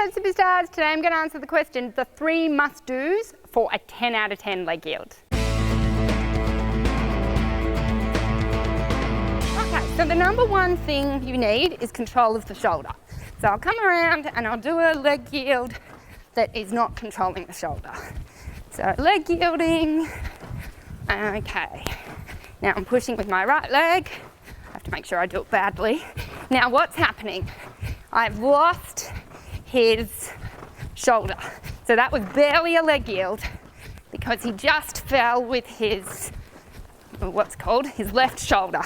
Hello superstars, today I'm going to answer the question, the 3 must-dos for a 10 out of 10 leg yield. Okay, so the number one thing you need is control of the shoulder. So I'll come around and I'll do a leg yield that is not controlling the shoulder. So leg yielding, okay. Now I'm pushing with my right leg. I have to make sure I do it badly. Now what's happening? I've lost his shoulder. So that was barely a leg yield because he just fell with his, his left shoulder.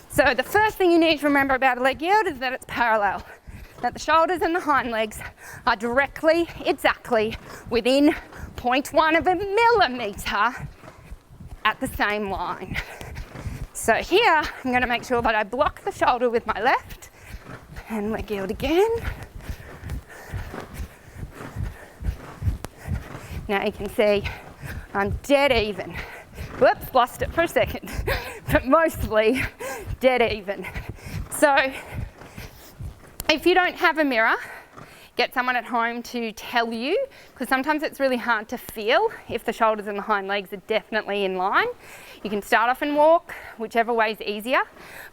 So the first thing you need to remember about a leg yield is that it's parallel. That the shoulders and the hind legs are directly, exactly within 0.1 of a millimetre at the same line. So here, I'm going to make sure that I block the shoulder with my left and leg yield again. Now you can see I'm dead even. Whoops, lost it for a second, but mostly dead even. So if you don't have a mirror, get someone at home to tell you, because sometimes it's really hard to feel if the shoulders and the hind legs are definitely in line. You can start off and walk, whichever way is easier,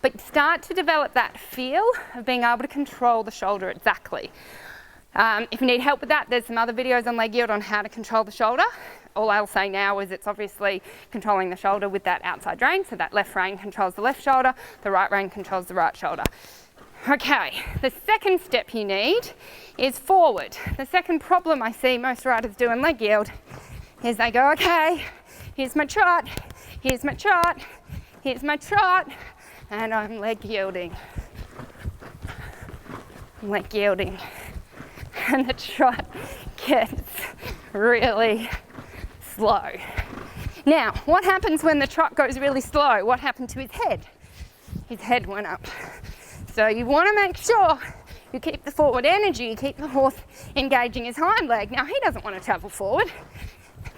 but start to develop that feel of being able to control the shoulder exactly. If you need help with that, there's some other videos on leg yield on how to control the shoulder. All I'll say now is it's obviously controlling the shoulder with that outside rein, so that left rein controls the left shoulder, the right rein controls the right shoulder. Okay, the second step you need is forward. The second problem I see most riders do in leg yield is they go, okay, here's my trot, here's my trot, here's my trot, and I'm leg yielding. I'm leg yielding. And the trot gets really slow. Now, what happens when the trot goes really slow? What happened to his head? His head went up. So you want to make sure you keep the forward energy, you keep the horse engaging his hind leg. Now, he doesn't want to travel forward.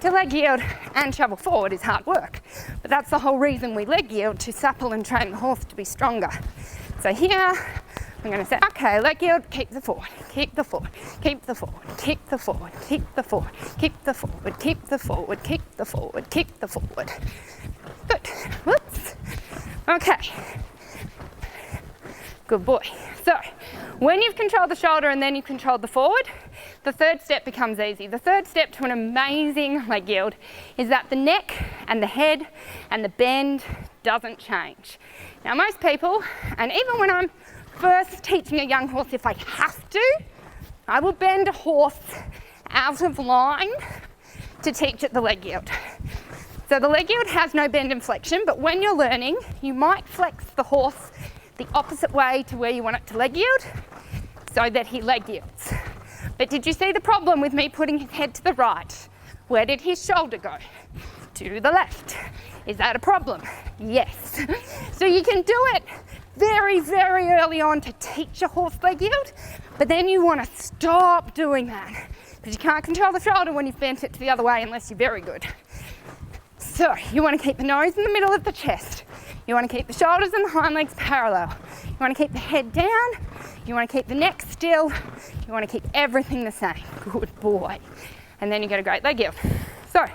To leg yield and travel forward is hard work. But that's the whole reason we leg yield, to supple and train the horse to be stronger. So here, I'm going to say, okay, leg yield, keep the forward, keep the forward, keep the forward, keep the forward, keep the forward, keep the forward, keep the forward, keep the forward, keep the forward. Good. Whoops. Okay. Good boy. So, when you've controlled the shoulder and then you've controlled the forward, the third step becomes easy. The third step to an amazing leg yield is that the neck and the head and the bend doesn't change. Now, most people, and even when I'm first teaching a young horse, if I have to, I will bend a horse out of line to teach it the leg yield. So the leg yield has no bend and flexion, but when you're learning, you might flex the horse the opposite way to where you want it to leg yield so that he leg yields. But did you see the problem with me putting his head to the right? Where did his shoulder go? To the left. Is that a problem? Yes. So you can do it very, very early on to teach a horse leg yield, but then you want to stop doing that because you can't control the shoulder when you've bent it to the other way unless you're very good. So you want to keep the nose in the middle of the chest. You want to keep the shoulders and the hind legs parallel. You want to keep the head down. You want to keep the neck still. You want to keep everything the same. Good boy. And then you get a great leg yield. So,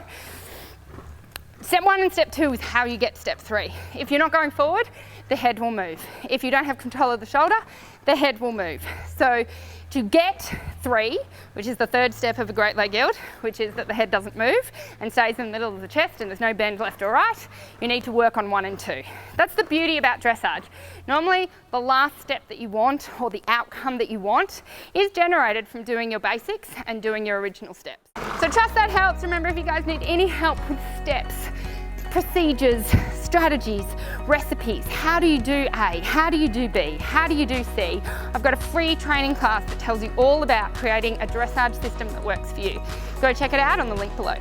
step 1 and step 2 is how you get to step 3. If you're not going forward, the head will move. If you don't have control of the shoulder, the head will move. So to get 3, which is the third step of a great leg yield, which is that the head doesn't move and stays in the middle of the chest and there's no bend left or right, you need to work on 1 and 2. That's the beauty about dressage. Normally, the last step that you want, or the outcome that you want, is generated from doing your basics and doing your original steps. So trust that helps. Remember, if you guys need any help with steps, procedures, strategies, recipes, how do you do A, how do you do B, how do you do C, I've got a free training class that tells you all about creating a dressage system that works for you. Go check it out on the link below.